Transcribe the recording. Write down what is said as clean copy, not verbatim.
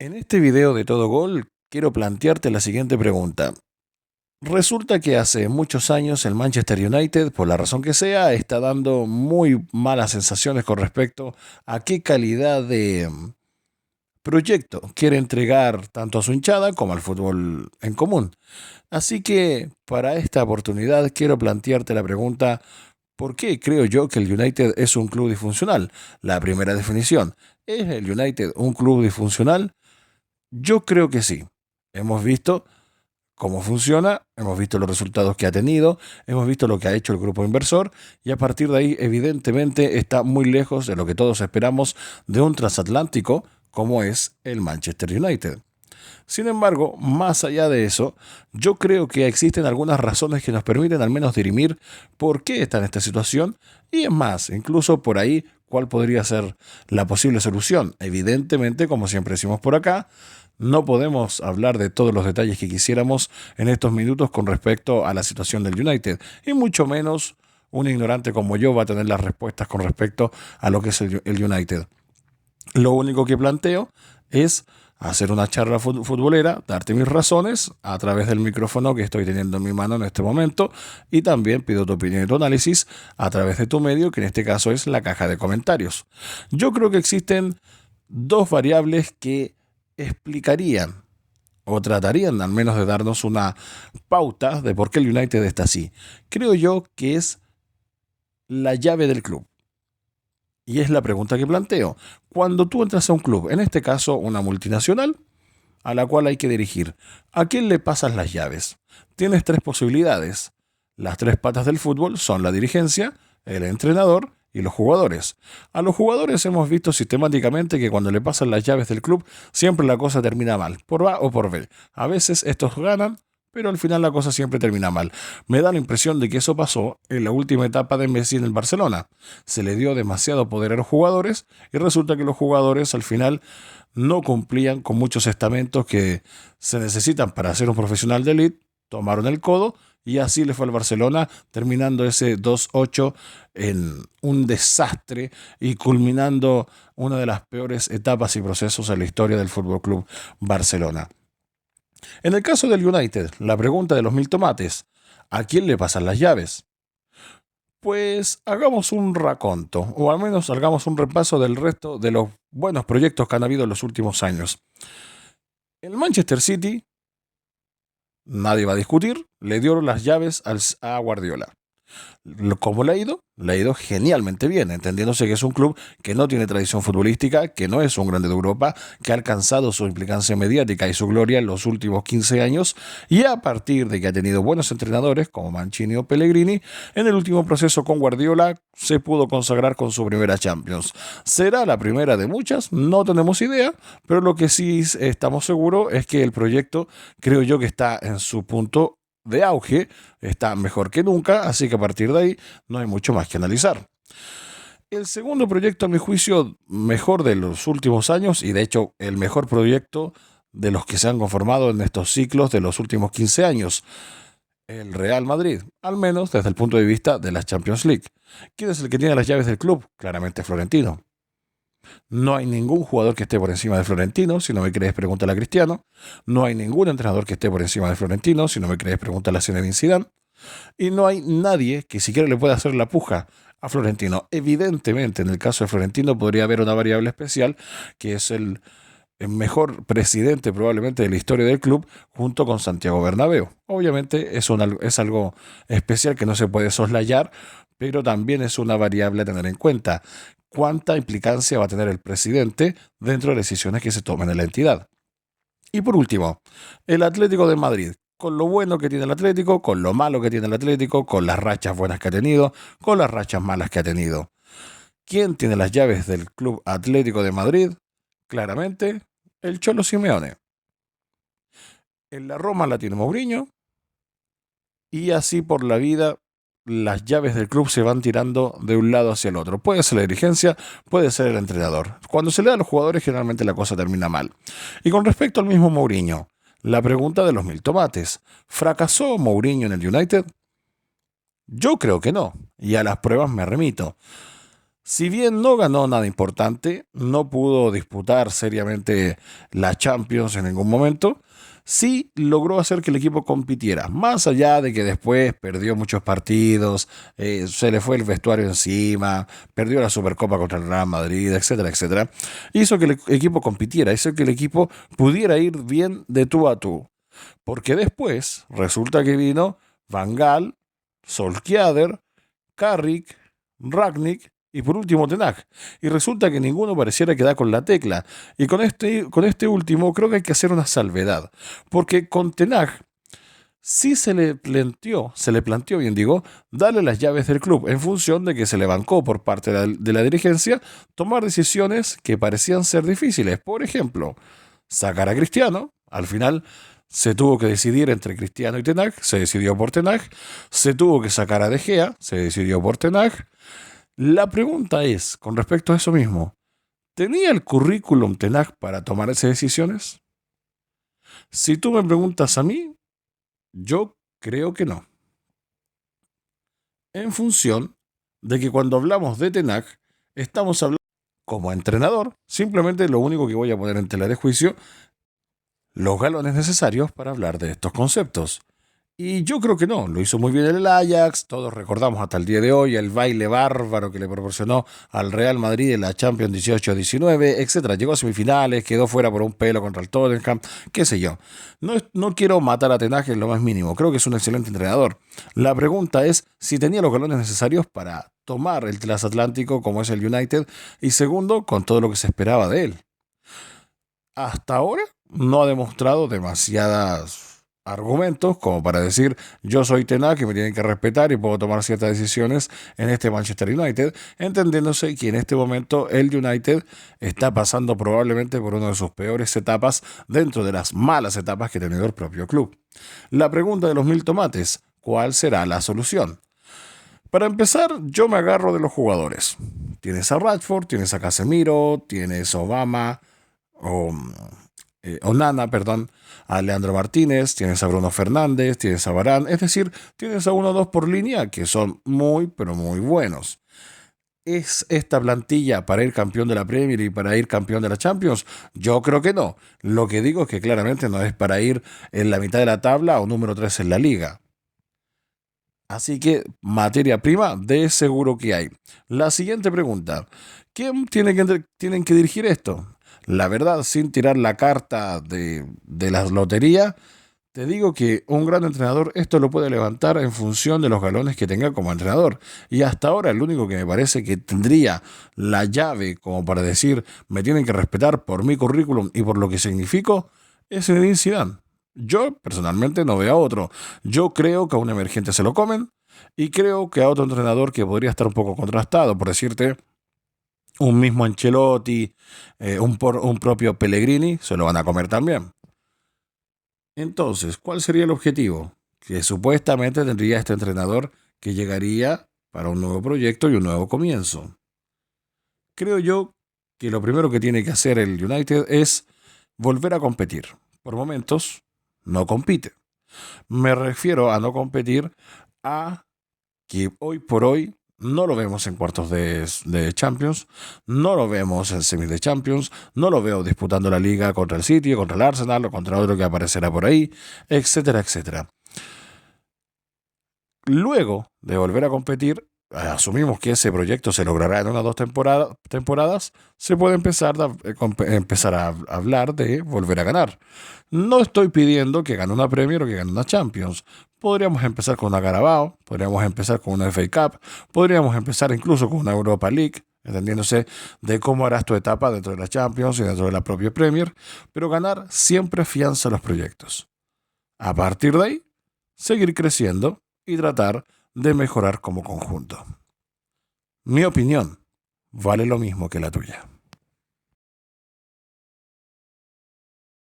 En este video de Todo Gol quiero plantearte la siguiente pregunta. Resulta que hace muchos años el Manchester United, por la razón que sea, está dando muy malas sensaciones con respecto a qué calidad de proyecto quiere entregar tanto a su hinchada como al fútbol en común. Así que para esta oportunidad quiero plantearte la pregunta, ¿por qué creo yo que el United es un club disfuncional? La primera definición, ¿es el United un club disfuncional? Yo creo que sí. Hemos visto cómo funciona, hemos visto los resultados que ha tenido, hemos visto lo que ha hecho el grupo inversor y a partir de ahí evidentemente está muy lejos de lo que todos esperamos de un transatlántico como es el Manchester United. Sin embargo, más allá de eso, yo creo que existen algunas razones que nos permiten al menos dirimir por qué está en esta situación y es más, incluso por ahí, cuál podría ser la posible solución. Evidentemente, como siempre decimos por acá, no podemos hablar de todos los detalles que quisiéramos en estos minutos con respecto a la situación del United y mucho menos un ignorante como yo va a tener las respuestas con respecto a lo que es el United. Lo único que planteo es hacer una charla futbolera, darte mis razones a través del micrófono que estoy teniendo en mi mano en este momento y también pido tu opinión y tu análisis a través de tu medio, que en este caso es la caja de comentarios. Yo creo que existen dos variables que explicarían o tratarían al menos de darnos una pauta de por qué el United está así. Creo yo que es la llave del club. Y es la pregunta que planteo. Cuando tú entras a un club, en este caso una multinacional, a la cual hay que dirigir, ¿a quién le pasas las llaves? Tienes tres posibilidades. Las tres patas del fútbol son la dirigencia, el entrenador y los jugadores. A los jugadores hemos visto sistemáticamente que cuando le pasan las llaves del club, siempre la cosa termina mal, por A o por B. A veces estos ganan, pero al final la cosa siempre termina mal. Me da la impresión de que eso pasó en la última etapa de Messi en el Barcelona. Se le dio demasiado poder a los jugadores y resulta que los jugadores al final no cumplían con muchos estamentos que se necesitan para ser un profesional de élite, tomaron el codo y así le fue al Barcelona, terminando ese 2-8 en un desastre y culminando una de las peores etapas y procesos en la historia del Fútbol Club Barcelona. En el caso del United, la pregunta de los mil tomates, ¿a quién le pasan las llaves? Pues hagamos un raconto, o al menos hagamos un repaso del resto de los buenos proyectos que han habido en los últimos años. El Manchester City, nadie va a discutir, le dio las llaves a Guardiola. ¿Cómo le ha ido? Le ha ido genialmente bien, entendiéndose que es un club que no tiene tradición futbolística, que no es un grande de Europa, que ha alcanzado su implicancia mediática y su gloria en los últimos 15 años, y a partir de que ha tenido buenos entrenadores como Mancini o Pellegrini, en el último proceso con Guardiola se pudo consagrar con su primera Champions. ¿Será la primera de muchas? No tenemos idea, pero lo que sí estamos seguros es que el proyecto creo yo que está en su punto de auge, está mejor que nunca, así que a partir de ahí no hay mucho más que analizar. El segundo proyecto, a mi juicio, mejor de los últimos años y de hecho el mejor proyecto de los que se han conformado en estos ciclos de los últimos 15 años, el Real Madrid, al menos desde el punto de vista de la Champions League. ¿Quién es el que tiene las llaves del club? Claramente Florentino. No hay ningún jugador que esté por encima de Florentino, si no me crees, pregúntale a Cristiano. No hay ningún entrenador que esté por encima de Florentino, si no me crees, pregúntale a Zinedine Zidane. Y no hay nadie que siquiera le pueda hacer la puja a Florentino. Evidentemente, en el caso de Florentino podría haber una variable especial, que es el mejor presidente probablemente de la historia del club, junto con Santiago Bernabéu. Obviamente es algo especial que no se puede soslayar, pero también es una variable a tener en cuenta. ¿Cuánta implicancia va a tener el presidente dentro de decisiones que se tomen en la entidad? Y por último, el Atlético de Madrid. Con lo bueno que tiene el Atlético, con lo malo que tiene el Atlético, con las rachas buenas que ha tenido, con las rachas malas que ha tenido. ¿Quién tiene las llaves del Club Atlético de Madrid? Claramente, el Cholo Simeone. En la Roma la tiene Mourinho y así por la vida las llaves del club se van tirando de un lado hacia el otro. Puede ser la dirigencia, puede ser el entrenador. Cuando se le da a los jugadores generalmente la cosa termina mal. Y con respecto al mismo Mourinho, la pregunta de los mil tomates. ¿Fracasó Mourinho en el United? Yo creo que no, y a las pruebas me remito. Si bien no ganó nada importante, no pudo disputar seriamente la Champions en ningún momento, sí logró hacer que el equipo compitiera, más allá de que después perdió muchos partidos, se le fue el vestuario encima, perdió la Supercopa contra el Real Madrid, etcétera, etcétera. Hizo que el equipo compitiera, hizo que el equipo pudiera ir bien de tú a tú. Porque después resulta que vino Van Gaal, Solskjaer, Carrick, Ragnick y por último Ten Hag. Y resulta que ninguno pareciera que da con la tecla. Y con este último creo que hay que hacer una salvedad. Porque con Ten Hag sí se le planteó bien digo, darle las llaves del club en función de que se le bancó por parte de la dirigencia tomar decisiones que parecían ser difíciles. Por ejemplo, sacar a Cristiano. Al final se tuvo que decidir entre Cristiano y Ten Hag, se decidió por Ten Hag. Se tuvo que sacar a De Gea, se decidió por Ten Hag. La pregunta es, con respecto a eso mismo, ¿tenía el currículum Ten Hag para tomar esas decisiones? Si tú me preguntas a mí, yo creo que no. En función de que cuando hablamos de Ten Hag, estamos hablando como entrenador, simplemente lo único que voy a poner en tela de juicio, los galones necesarios para hablar de estos conceptos. Y yo creo que no, lo hizo muy bien el Ajax, todos recordamos hasta el día de hoy el baile bárbaro que le proporcionó al Real Madrid en la Champions 18-19, etcétera. Llegó a semifinales, quedó fuera por un pelo contra el Tottenham, qué sé yo. No quiero matar a Ten Hag en lo más mínimo, creo que es un excelente entrenador. La pregunta es si tenía los galones necesarios para tomar el transatlántico como es el United y segundo, con todo lo que se esperaba de él. Hasta ahora no ha demostrado demasiados argumentos como para decir yo soy Ten Hag y me tienen que respetar y puedo tomar ciertas decisiones en este Manchester United, entendiéndose que en este momento el United está pasando probablemente por una de sus peores etapas dentro de las malas etapas que ha tenido el propio club. La pregunta de los mil tomates, ¿cuál será la solución? Para empezar, yo me agarro de los jugadores. Tienes a Rashford, tienes a Casemiro, tienes a Obama, o Onana, perdón, a Leandro Martínez, tienes a Bruno Fernández, tienes a Varane, es decir, tienes a uno o dos por línea que son muy, pero muy buenos. ¿Es esta plantilla para ir campeón de la Premier y para ir campeón de la Champions? Yo creo que no. Lo que digo es que claramente no es para ir en la mitad de la tabla o número 3 en la liga. Así que materia prima de seguro que hay. La siguiente pregunta. ¿Quién tienen que dirigir esto? La verdad, sin tirar la carta de la lotería, te digo que un gran entrenador esto lo puede levantar en función de los galones que tenga como entrenador. Y hasta ahora el único que me parece que tendría la llave como para decir me tienen que respetar por mi currículum y por lo que significo es Zinedine Zidane. Yo personalmente no veo a otro. Yo creo que a un emergente se lo comen y creo que a otro entrenador que podría estar un poco contrastado, por decirte, un mismo Ancelotti, un propio Pellegrini, se lo van a comer también. Entonces, ¿cuál sería el objetivo? Que supuestamente tendría este entrenador que llegaría para un nuevo proyecto y un nuevo comienzo. Creo yo que lo primero que tiene que hacer el United es volver a competir. Por momentos, no compite. Me refiero a no competir a que hoy por hoy no lo vemos en cuartos de Champions, no lo vemos en semis de Champions, no lo veo disputando la liga contra el City, contra el Arsenal o contra otro que aparecerá por ahí, etcétera, etcétera. Luego de volver a competir, asumimos que ese proyecto se logrará en unas dos temporadas, se puede empezar a hablar de volver a ganar. No estoy pidiendo que gane una Premier o que gane una Champions. Podríamos empezar con una Carabao, podríamos empezar con una FA Cup, podríamos empezar incluso con una Europa League, entendiéndose de cómo harás tu etapa dentro de la Champions y dentro de la propia Premier, pero ganar siempre afianza los proyectos. A partir de ahí, seguir creciendo y tratar de mejorar como conjunto. Mi opinión vale lo mismo que la tuya.